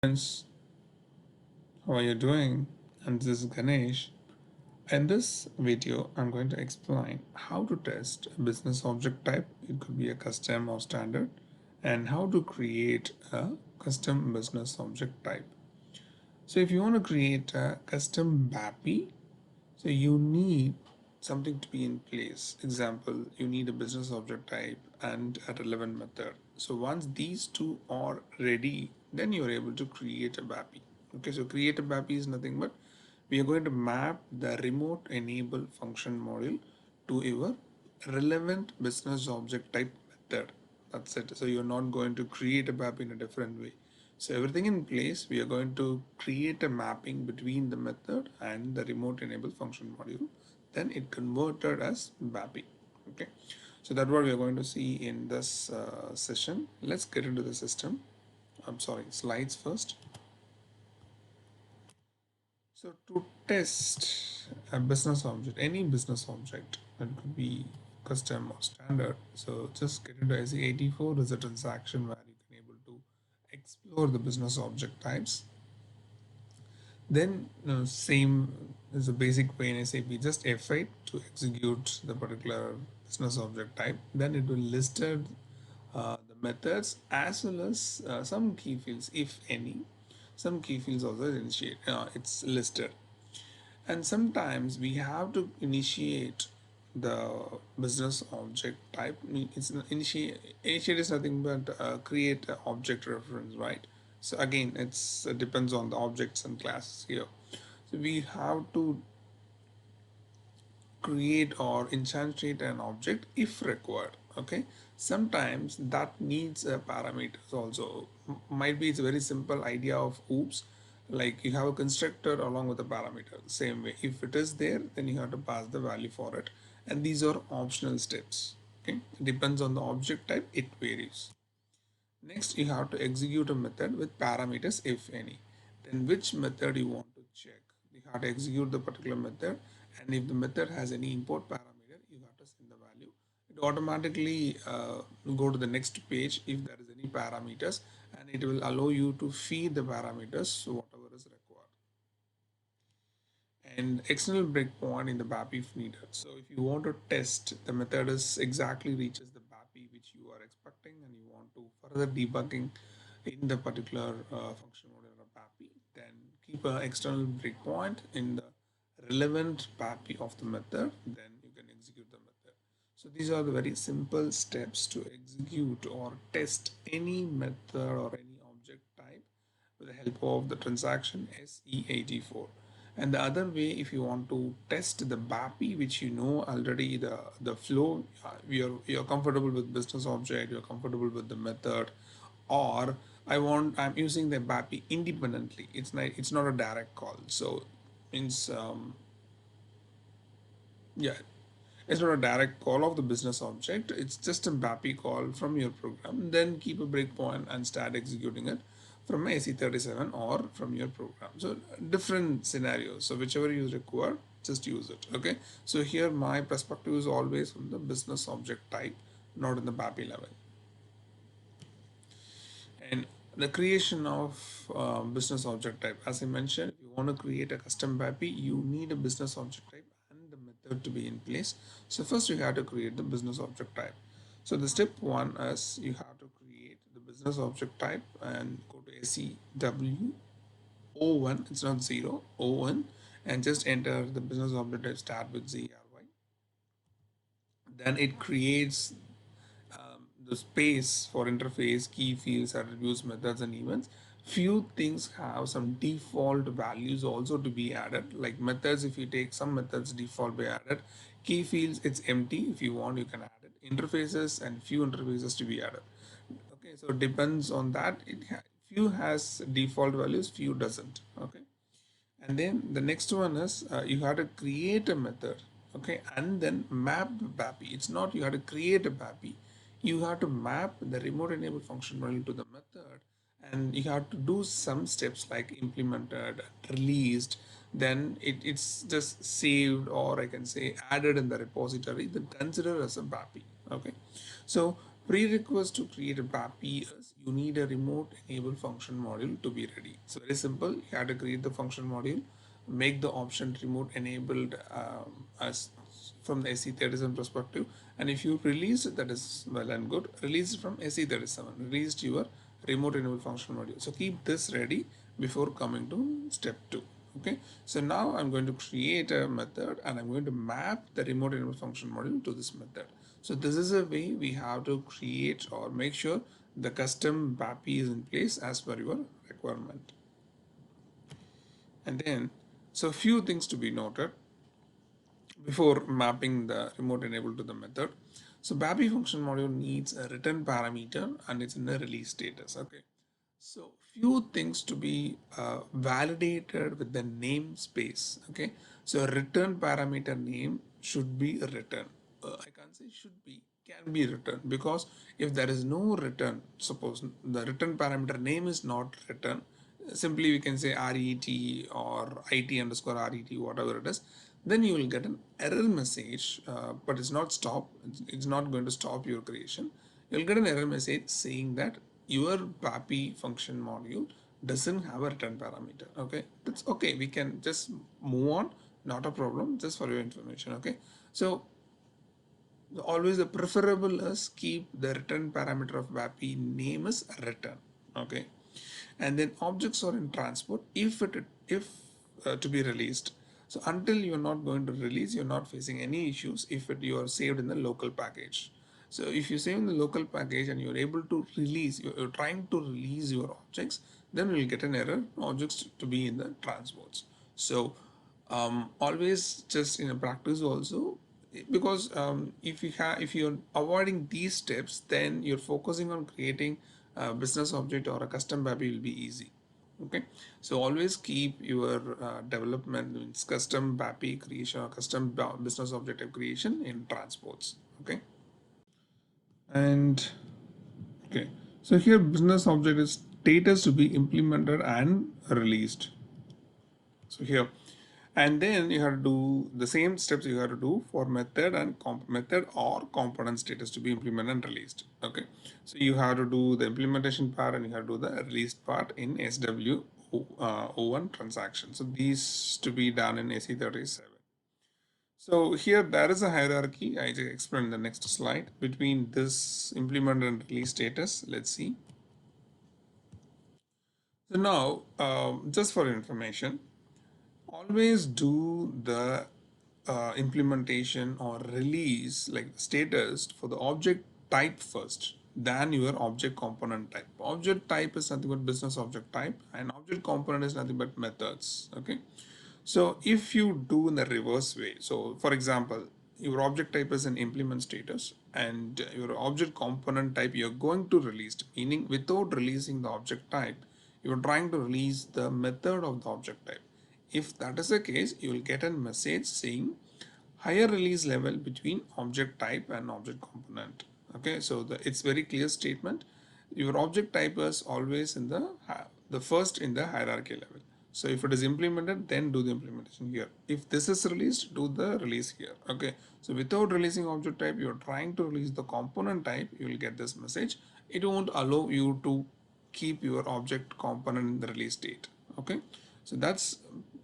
Friends, how are you doing? And this is Ganesh. In this video, I'm going to explain how to test a business object type. It could be a custom or standard, and how to create a custom business object type. So if you want to create a custom BAPI, so you need something to be in place. Example, you need a business object type and a relevant method. So once these two are ready, then you're able to create a BAPI. Okay, so create a BAPI is nothing but we are going to map the remote enable function module to your relevant business object type method. That's it. So you're not going to create a BAPI in a different way. So everything in place, we are going to create a mapping between the method and the remote enable function module. Then it converted as BAPI. Okay. So that's what we are going to see in this session. Let's get into the system. I'm sorry, slides first. So to test a business object, any business object, that could be custom or standard. So just get into SE84. There's a transaction where you can able to explore the business object types. Then same is a basic way in SAP, just F8 to execute the particular business object type. Then it will listed the methods as well as some key fields, if any. Some key fields also initiate. It's listed, and sometimes we have to initiate the business object type. It's initiate is nothing but create an object reference, right? So again, it depends on the objects and classes here. So we have to create or instantiate an object if required. Okay, sometimes that needs parameters also. Might be it's a very simple idea of oops, like you have a constructor along with a parameter. Same way, if it is there, then you have to pass the value for it, and these are optional steps. Okay, it depends on the object type, it varies. Next, you have to execute a method with parameters if any. Then which method you want to check. You have to execute the particular method, and if the method has any import parameter, you have to send the value. It automatically go to the next page if there is any parameters, and it will allow you to feed the parameters whatever is required. And external breakpoint in the BAPI if needed. So if you want to test the method is exactly reaches the BAPI which you are expecting, and you want to further debugging in the particular function model of BAPI, then keep an external breakpoint in the relevant BAPI of the method, then you can execute the method. So these are the very simple steps to execute or test any method or any object type with the help of the transaction SE84. And the other way, if you want to test the BAPI, which you know already the flow, you're comfortable with business object, you're comfortable with the method, or I'm using the BAPI independently. It's not a direct call. So means yeah, it's not a direct call of the business object. It's just a BAPI call from your program. Then keep a breakpoint and start executing it from AC37 or from your program. So different scenarios. So whichever you require, just use it. Okay. So here my perspective is always from the business object type, not in the BAPI level. And the creation of business object type, as I mentioned, if you want to create a custom BAPI, you need a business object type and the method to be in place. So first you have to create the business object type. So the step one is you have to create the business object type and go to SEW O1, it's not 0, O1, and just enter the business object type start with ZRY. Then it creates the space for interface, key fields, attributes, methods, and events. Few things have some default values also to be added, like methods. If you take some methods, default be added. Key fields, it's empty. If you want, you can add it. Interfaces and few interfaces to be added. Okay, so it depends on that. Few has default values, few doesn't. Okay, and then the next one is you have to create a method. Okay, and then map BAPI. It's not you have to create a BAPI, you have to map the remote enable function model to the method, and you have to do some steps like implemented, released, then it's just saved, or I can say added in the repository, then consider as a BAPI. Okay, so prerequisite to create a BAPI is you need a remote enable function module to be ready. So very simple. You have to create the function module, make the option remote enabled as from the SE37 perspective, and if you release it, that is well and good. Release it from SE37. Released your remote enable function module. So keep this ready before coming to step 2. Okay, so now I'm going to create a method and I'm going to map the remote enable function module to this method. So this is a way we have to create or make sure the custom BAPI is in place as per your requirement. And then, so few things to be noted before mapping the remote enable to the method. So BAPI function module needs a return parameter and it's in a release status. Okay. So few things to be validated with the namespace. Okay. So return parameter name should be return. I can't say should be, can be return, because if there is no return, suppose the return parameter name is not return, simply we can say ret or it underscore ret, whatever it is, then you will get an error message, but it's not stop, it's not going to stop your creation. You'll get an error message saying that your BAPI function module doesn't have a return parameter. Okay, that's okay, we can just move on, not a problem, just for your information. Okay, so always the preferable is keep the return parameter of BAPI name is return. Okay, and then objects are in transport if to be released. So until you're not going to release, you're not facing any issues if you are saved in the local package. So if you save in the local package and you're able to release, you're trying to release your objects, then we'll get an error objects to be in the transports. So always just in a practice also, because if you're avoiding these steps, then you're focusing on creating a business object or a custom BAPI will be easy. Okay, so always keep your development means custom BAPI creation or custom business objective creation in transports. Okay, and okay, so here business object is status to be implemented and released. So here, and then you have to do the same steps you have to do for method and method or component status to be implemented and released. Okay, so you have to do the implementation part and you have to do the released part in SW01 transaction. So these to be done in SE37. So here there is a hierarchy. I just explained in the next slide between this implement and release status. Let's see. So now, just for information, always do the implementation or release like status for the object type first, than your object component type. Object type is nothing but business object type and object component is nothing but methods. Okay, so if you do in the reverse way, so for example, your object type is an implement status and your object component type you're going to release, meaning without releasing the object type, you're trying to release the method of the object type. If that is the case, you will get a message saying higher release level between object type and object component. Okay, so it's very clear statement. Your object type is always in the first in the hierarchy level. So if it is implemented, then do the implementation here. If this is released, do the release here. Okay, so without releasing object type, you're trying to release the component type, you will get this message. It won't allow you to keep your object component in the release state. Okay, so that's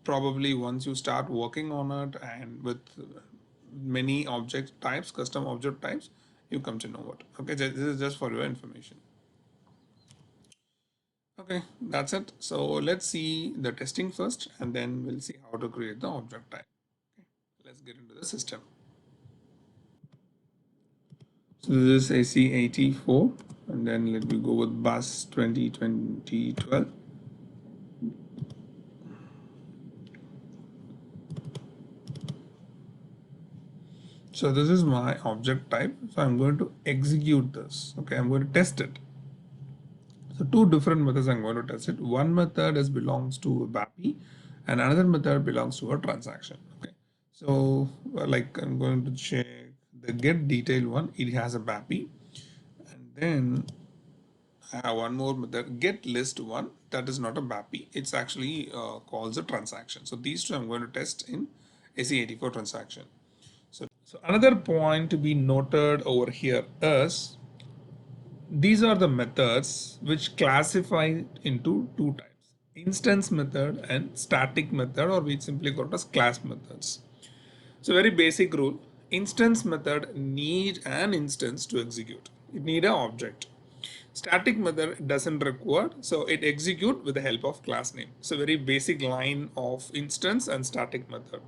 probably once you start working on it and with many object types, custom object types, you come to know it. Okay, this is just for your information. Okay, that's it. So let's see the testing first and then we'll see how to create the object type. Okay, let's get into the system. So this is AC84 and then let me go with bus 2012. So this is my object type. So I'm going to execute this. Okay, I'm going to test it. So two different methods I'm going to test it. One method is belongs to a BAPI and another method belongs to a transaction. Okay. So like I'm going to check the get detail one. It has a BAPI, and then I have one more method, get list one, that is not a BAPI. It's actually calls a transaction. So these two I'm going to test in AC84 transaction. So another point to be noted over here is these are the methods which classify into two types: instance method and static method, or we simply call it as class methods. So very basic rule: instance method need an instance to execute. It need an object. Static method doesn't require, so it execute with the help of class name. So very basic line of instance and static method.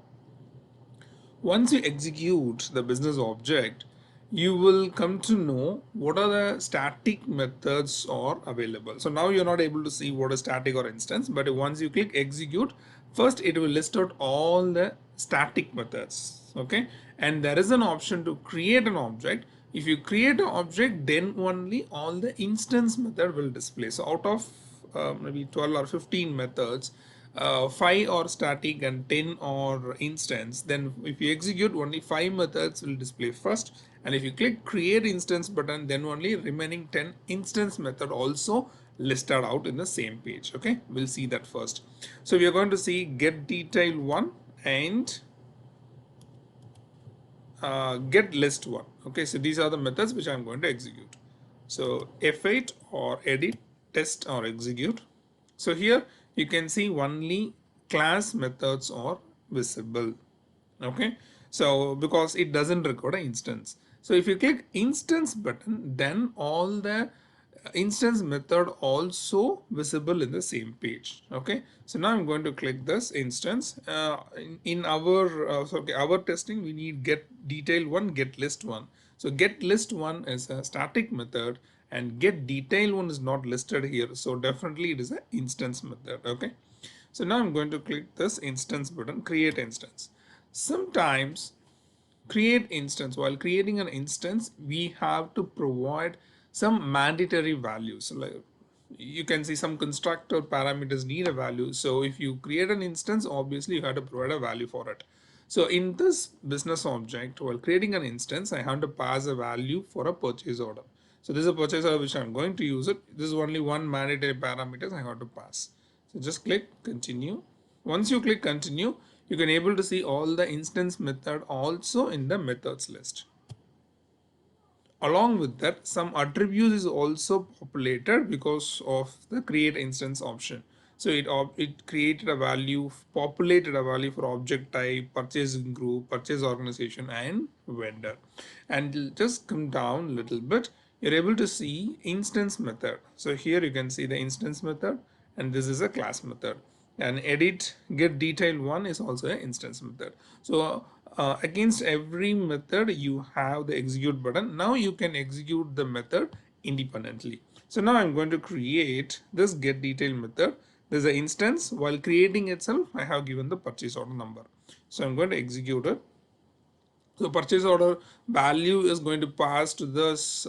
Once you execute the business object, you will come to know what are the static methods are available. So now you're not able to see what is static or instance, but once you click execute, first it will list out all the static methods. Okay, and there is an option to create an object. If you create an object, then only all the instance method will display. So out of maybe 12 or 15 methods, 5 are static and 10 are instance. Then if you execute, only 5 methods will display first, and if you click create instance button, then only remaining 10 instance method also listed out in the same page. Okay, we'll see that first. So we are going to see get detail 1 and get list 1. Okay, so these are the methods which I'm going to execute. So F8 or edit, test or execute. So here you can see only class methods are visible. Okay, so because it doesn't record an instance. So if you click instance button, then all the instance method also visible in the same page. Okay, so now I'm going to click this instance. In our our testing, we need get detail 1, get list 1. So get list 1 is a static method and get detail 1 is not listed here, so definitely it is an instance method. Okay, so now I'm going to click this instance button, create instance. Sometimes create instance, while creating an instance, we have to provide some mandatory values. Like you can see some constructor parameters need a value. So if you create an instance, obviously you have to provide a value for it. So in this business object, while creating an instance, I have to pass a value for a purchase order. So this is a purchase order which I'm going to use it. This is only one mandatory parameters I have to pass. So just click continue. Once you click continue, you can able to see all the instance method also in the methods list. Along with that, some attributes is also populated because of the create instance option. So it created a value, populated a value for object type, purchasing group, purchase organization, and vendor. And just come down a little bit, you're able to see instance method. So here you can see the instance method, and this is a class method. And edit get detail 1 is also an instance method. So against every method you have the execute button. Now you can execute the method independently. So now I'm going to create this get detail method. There's an instance. While creating itself, I have given the purchase order number. So I'm going to execute it. So purchase order value is going to pass to this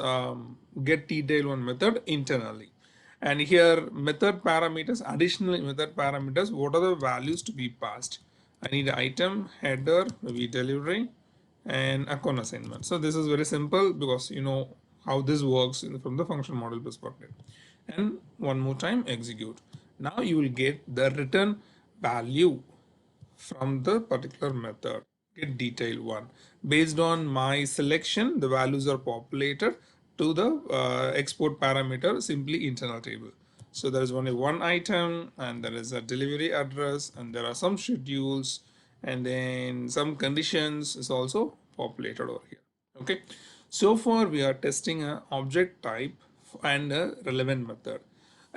get detail 1 method internally. And here method parameters, additional method parameters, what are the values to be passed? I need item, header, maybe delivery, and account assignment. So this is very simple because you know how this works from the function model perspective. And one more time, execute. Now you will get the return value from the particular method, get detail 1. Based on my selection, the values are populated to the export parameter, simply internal table. So there is only one item, and there is a delivery address, and there are some schedules, and then some conditions is also populated over here. Okay, so far we are testing a object type and a relevant method,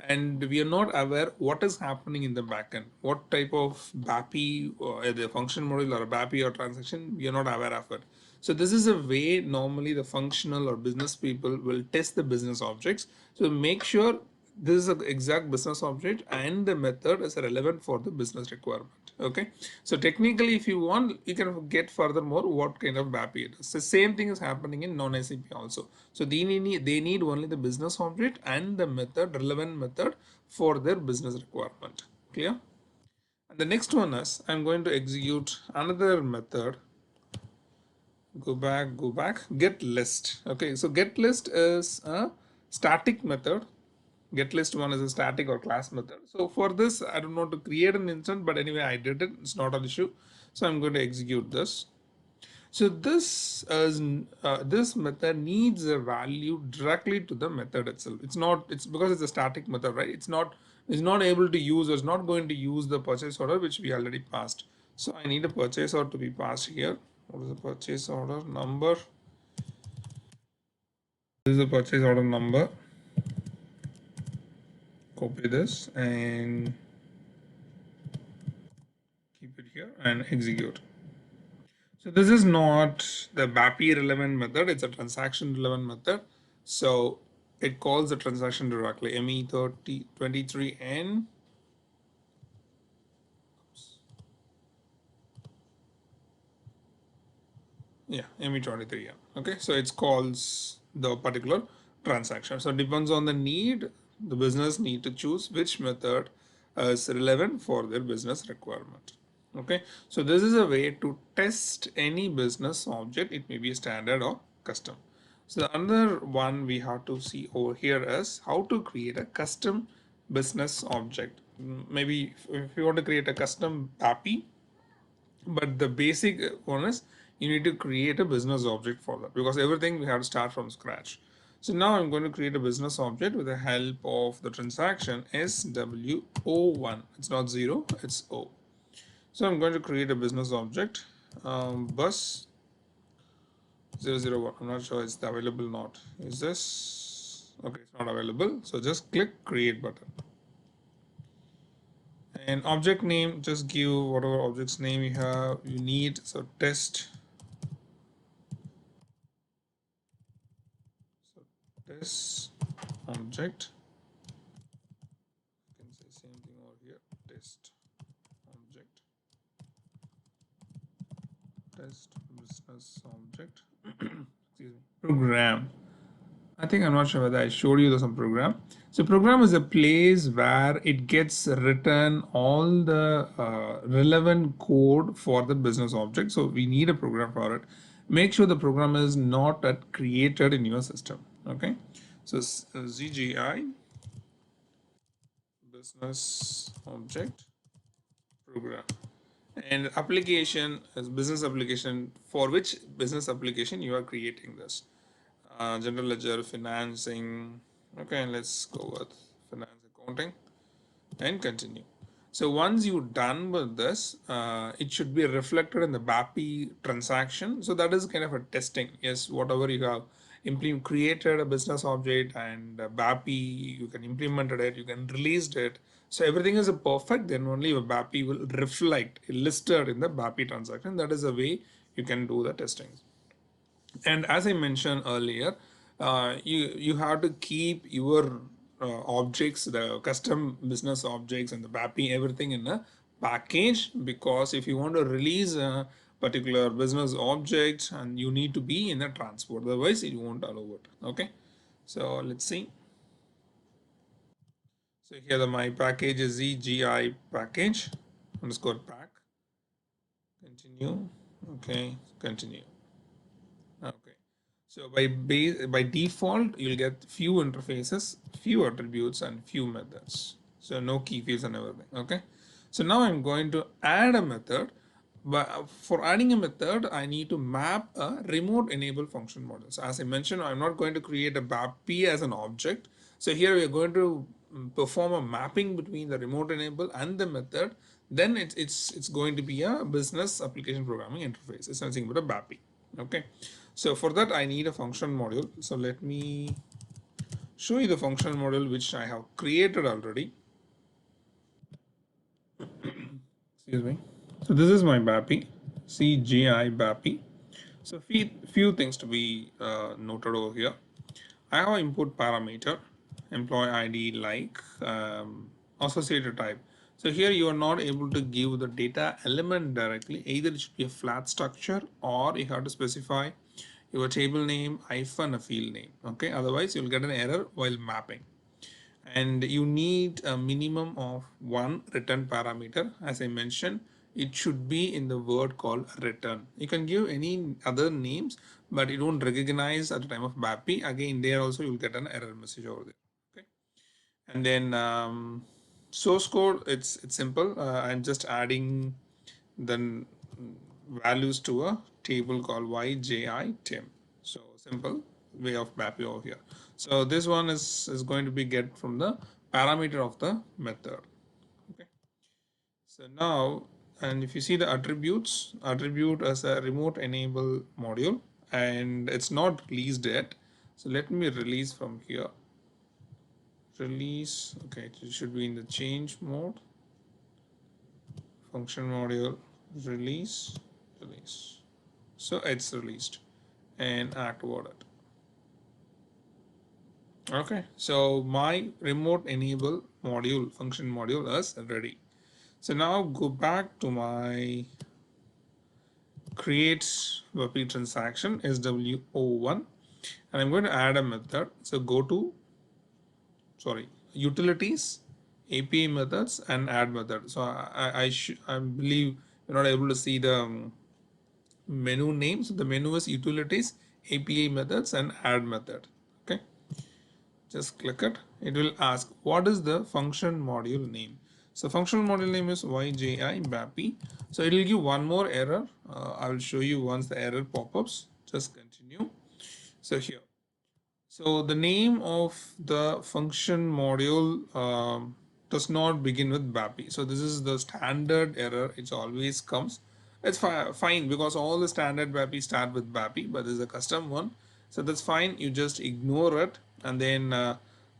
and we are not aware what is happening in the backend, what type of BAPI or the function model or a BAPI or transaction, we are not aware of it. So this is a way normally the functional or business people will test the business objects. So make sure this is an exact business object and the method is relevant for the business requirement. Okay, so technically if you want, you can get furthermore what kind of BAPI it is. The same thing is happening in non-SAP also. So they need only the business object and the method, relevant method for their business requirement. Clear? And the next one is I'm going to execute another method. Go back, get list. Okay, so get list is a static method. Get list 1 is a static or class method. So for this, I don't want to create an instance, but anyway, I did it. It's not an issue. So I'm going to execute this. So this method needs a value directly to the method itself. It's not, it's because it's a static method, right? It's not able to use, or it's not going to use the purchase order which we already passed. So I need a purchase order to be passed here. What is the purchase order number? This is the purchase order number. Copy this and keep it here and execute. So this is not the BAPI relevant method, it's a transaction relevant method. So it calls the transaction directly, ME3023N. Yeah, ME23, yeah. Okay, so it calls the particular transaction. So it depends on the need, the business need to choose which method is relevant for their business requirement. Okay, so this is a way to test any business object. It may be a standard or custom. So the another one we have to see over here is how to create a custom business object. Maybe if you want to create a custom API, but the basic one is you need to create a business object for that, because everything we have to start from scratch. So now I'm going to create a business object with the help of the transaction SWO1. It's not 0, it's O. So I'm going to create a business object, bus 001. I'm not sure it's available or not. Is this okay? It's not available, so just click create button. And object name, just give whatever object's name you need. So test. So test object. You can say same thing over here. Test object. Test business object. Excuse me. Program. I think I'm not sure whether I showed you some program. So program is a place where it gets written all the relevant code for the business object. So we need a program for it. Make sure the program is not created in your system. Okay. So ZGI business object program, and application is business application, for which business application you are creating this. General ledger, financing. Okay, and let's go with finance accounting and continue. So once you're done with this, it should be reflected in the BAPI transaction. So that is kind of a testing. Yes, whatever you have created a business object, and BAPI, you can implement it, you can release it. So everything is perfect, then only your BAPI will reflect listed in the BAPI transaction. That is the way you can do the testing. And as I mentioned earlier, you have to keep your objects, the custom business objects and the BAPI, everything in a package, because if you want to release a particular business object, and you need to be in a transport, otherwise it won't allow it. Okay, so let's see. So here my package is ZGI package underscore pack. Continue. Okay, continue. Okay. So by default, you'll get few interfaces, few attributes, and few methods. So no key fields and everything. Okay. So now I'm going to add a method. But for adding a method, I need to map a remote enable function model. So as I mentioned, I'm not going to create a BAPI as an object. So here we are going to perform a mapping between the remote enable and the method. Then it's going to be a business application programming interface. It's nothing but a BAPI. Okay. So for that, I need a function module. So let me show you the function module which I have created already. Excuse me. So this is my BAPI, CGI BAPI. So few things to be noted over here. I have input parameter, employee ID, like associated type. So here you are not able to give the data element directly. Either it should be a flat structure, or you have to specify your table name hyphen a field name. Okay, otherwise you'll get an error while mapping. And you need a minimum of one return parameter. As I mentioned, it should be in the word called return. You can give any other names, but it won't recognize at the time of BAPI. Again, there also you'll get an error message over there. Okay, and then source code, it's simple. I'm just adding the values to a table called YJI temp. So simple way of BAPI over here. So this one is going to be get from the parameter of the method. Okay. So now, and if you see the attributes, attribute as a remote enable module, and it's not released yet. So let me release from here. Release, okay, it should be in the change mode. Function module, release, release. So it's released and toward it. Okay, so my remote enable module, function module is ready. So now go back to my create BAPI transaction SWO1, and I'm going to add a method. So go to, sorry, utilities, API methods, and add method. So I believe you're not able to see the menu name. So the menu is utilities, API methods, and add method. Okay, just click it. It will ask what is the function module name. So function module name is YJI BAPI. So it will give one more error. I will show you once the error pop-ups. Just continue. So here. So the name of the function module does not begin with BAPI. So this is the standard error. It always comes. It's fine because all the standard BAPI start with BAPI, but this is a custom one. So that's fine. You just ignore it. And then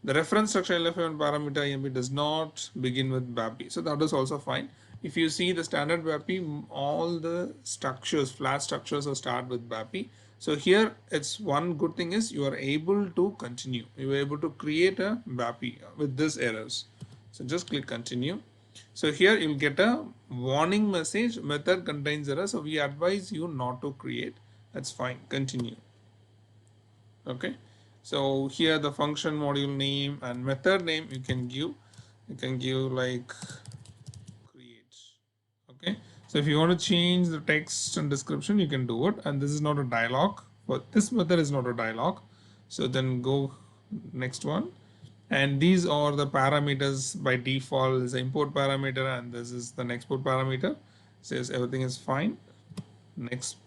the reference structure LF1 parameter IMB does not begin with BAPI. So that is also fine. If you see the standard BAPI, all the structures, flat structures are start with BAPI. So here it's one good thing is you are able to continue. You are able to create a BAPI with these errors. So just click continue. So here you'll get a warning message, method contains error. So we advise you not to create. That's fine. Continue. Okay. So here the function module name and method name you can give like create. Okay, so if you want to change the text and description you can do it, and this is not a dialog, but this method is not a dialog. So then go next one, and these are the parameters by default. Is the import parameter and this is the export parameter. Says everything is fine. Next,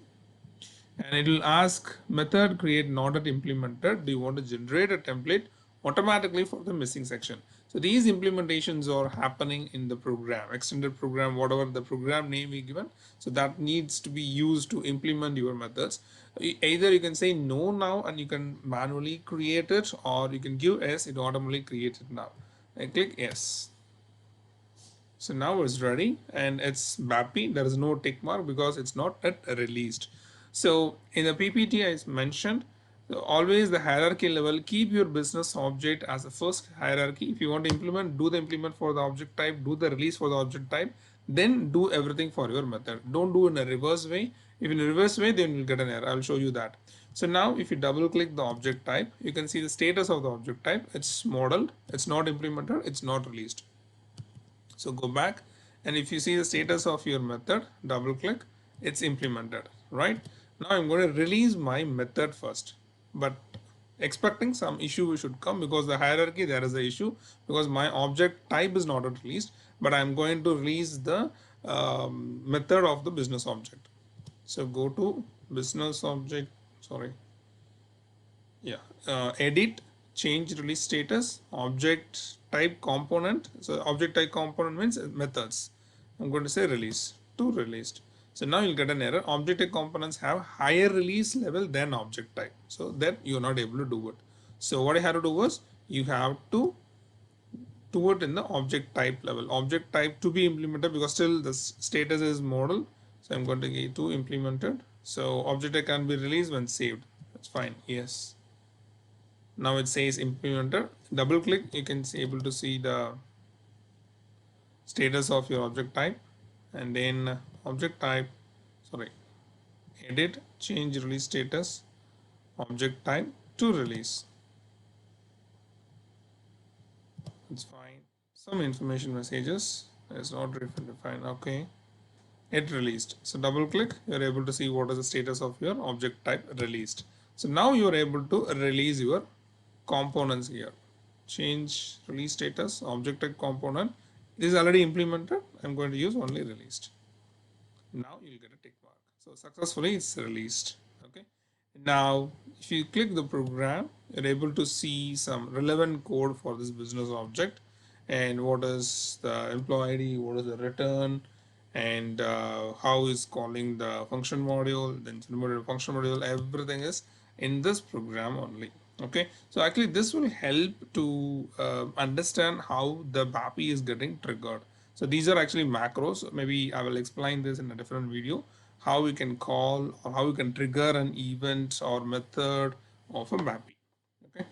and it will ask method create not yet implemented. Do you want to generate a template automatically for the missing section? So these implementations are happening in the program, extended program, whatever the program name we given. So that needs to be used to implement your methods. Either you can say no now and you can manually create it, or you can give yes, it automatically creates it now. And click yes. So now it's ready and it's BAPI. There is no tick mark because it's not yet released. So in the PPT I mentioned, so always the hierarchy level, keep your business object as the first hierarchy. If you want to implement, do the implement for the object type, do the release for the object type, then do everything for your method. Don't do in a reverse way. If in a reverse way, then you'll get an error. I'll show you that. So now if you double click the object type, you can see the status of the object type. It's modeled, it's not implemented, it's not released. So go back, and if you see the status of your method, double click, it's implemented, right? Now I'm going to release my method first, but expecting some issue should come because the hierarchy there is an issue because my object type is not released, but I'm going to release the method of the business object. So go to business object, sorry, yeah, edit, change release status, object type component. So object type component means methods. I'm going to say release to released. So now you'll get an error. Object type components have higher release level than object type, so that you're not able to do it. So what I have to do was you have to do it in the object type level. Object type to be implemented because still the status is model. So I'm going to get to implemented. So object type can be released when saved. That's fine. Yes. Now it says implementer. Double click, you can see able to see the status of your object type, and then object type, sorry, edit, change release status, object type to release. It's fine. Some information messages is not defined. Okay, it released. So double click, you're able to see what is the status of your object type released. So now you're able to release your components here. Change release status, object type component. It is already implemented. I'm going to use only released. Now you'll get a tick mark. So successfully it's released. Okay. Now, if you click the program, you're able to see some relevant code for this business object, and what is the employee ID, what is the return, and how is calling the function module, then function module, everything is in this program only. Okay, so actually this will help to understand how the BAPI is getting triggered. So these are actually macros. Maybe I will explain this in a different video, how we can call or how we can trigger an event or method of a BAPI. Okay,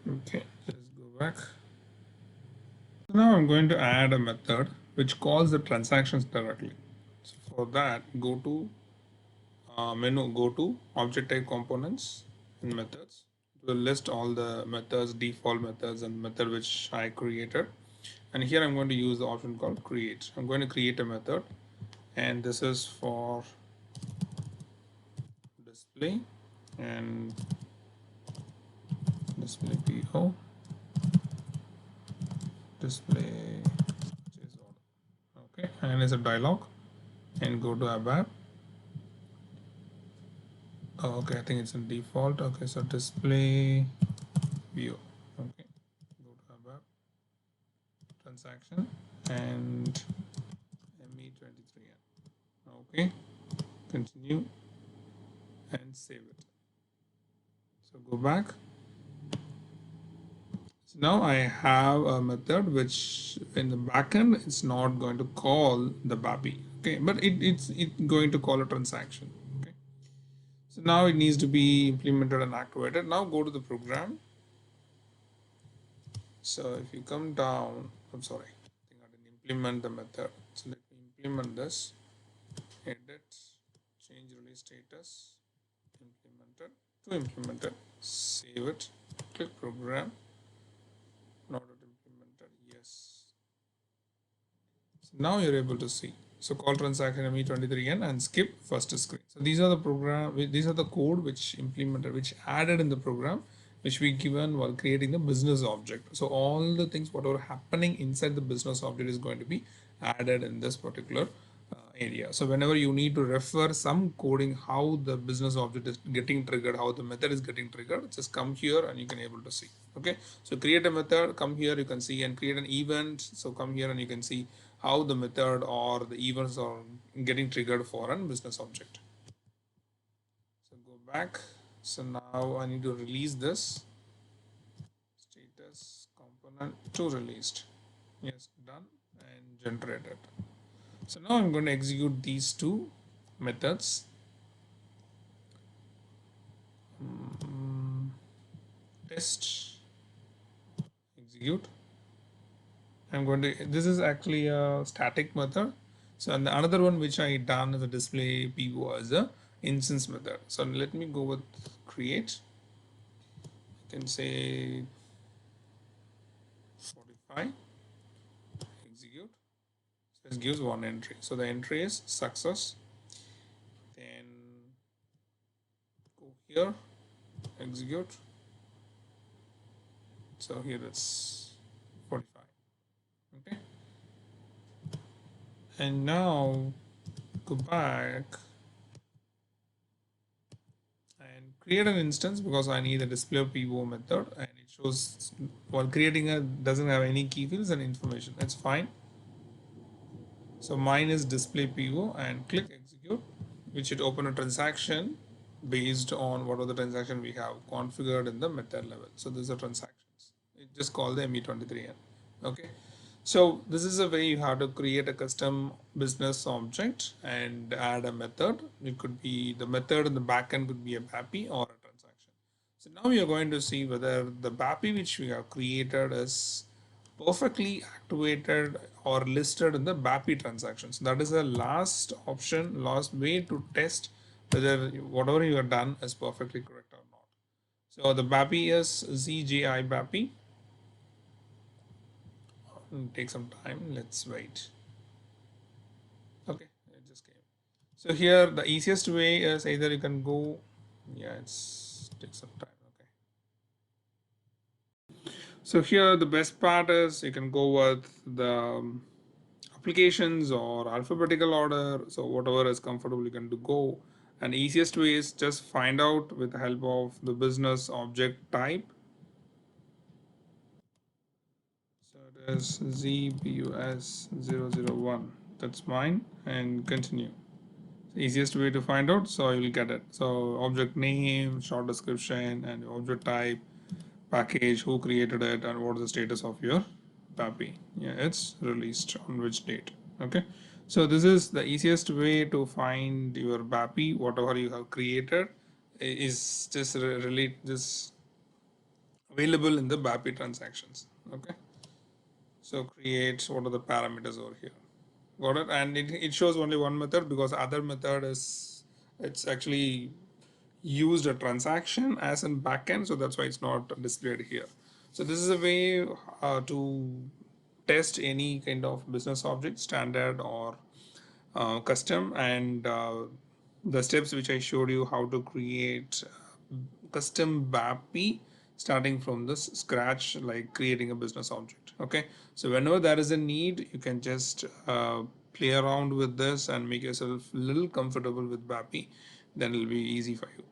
okay, let's go back. So now I'm going to add a method which calls the transactions directly. So for that, go to menu, go to object type components and methods. It will list all the methods, default methods, and method which I created. And here I'm going to use the option called create. I'm going to create a method, and this is for display and display PO, display purchase order. Okay, and it's a dialog, and go to ABAP. Oh, okay, I think it's in default. Okay, so display view. Okay, go to ABAP transaction and ME23N. Okay, continue and save it. So go back. So now I have a method which in the backend it's not going to call the BAPI. Okay, but it's going to call a transaction. Okay, so now it needs to be implemented and activated. Now go to the program. So if you come down, I'm sorry, I think I didn't implement the method. So let me implement this. Edit, change release status, implemented to implemented. Save it. Click program. Not implemented. Yes. So now you're able to see. So call transaction ME23N and skip first screen. So these are the program, these are the code which implemented, which added in the program, which we given while creating the business object. So all the things, whatever happening inside the business object is going to be added in this particular area. So whenever you need to refer some coding, how the business object is getting triggered, how the method is getting triggered, just come here and you can able to see. Okay, so create a method, come here, you can see, and create an event. So come here and you can see how the method or the events are getting triggered for a business object. So go back. So now I need to release this status component to released. Yes, done and generated. So now I'm going to execute these two methods. Test, execute. I'm going to, this is actually a static method. So and the another one which I done as a display PO as a instance method. So let me go with create. I can say 45, execute. So it gives one entry. So the entry is success. Then go here, execute. So here it's 45. Okay. And now go back and create an instance because I need a display PO method, and it shows while creating a doesn't have any key fields and information. That's fine. So mine is display PO and click execute, which should open a transaction based on what are the transaction we have configured in the method level. So these are transactions. It just call the ME23N. Okay. So this is a way you have to create a custom business object and add a method. It could be the method in the backend could be a BAPI or a transaction. So now we are going to see whether the BAPI which we have created is perfectly activated or listed in the BAPI transactions. That is the last option, last way to test whether whatever you have done is perfectly correct or not. So the BAPI is ZJI BAPI. It'll take some time. Let's wait. Okay, it just came. So here the easiest way is either you can go, yeah, it's takes some time. Okay. So here the best part is you can go with the applications or alphabetical order. So whatever is comfortable you can do go. And easiest way is just find out with the help of the business object type. So it is ZBUS001. That's mine, and continue. Easiest way to find out, so you will get it. So object name, short description, and object type, package, who created it, and what is the status of your BAPI. Yeah, it's released on which date. Okay, so this is the easiest way to find your BAPI. Whatever you have created is just relate this available in the BAPI transactions. Okay, so create, what are the parameters over here? Got it? And it shows only one method because other method is, it's actually used a transaction as in backend, so that's why it's not displayed here. So this is a way to test any kind of business object, standard or custom, and the steps which I showed you how to create custom BAPI starting from this scratch, like creating a business object. Okay, so whenever there is a need, you can just play around with this and make yourself a little comfortable with BAPI, then it'll be easy for you.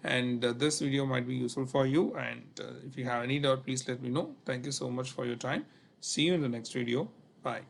And this video might be useful for you, and if you have any doubt, please let me know. Thank you so much for your time. See you in the next video. Bye.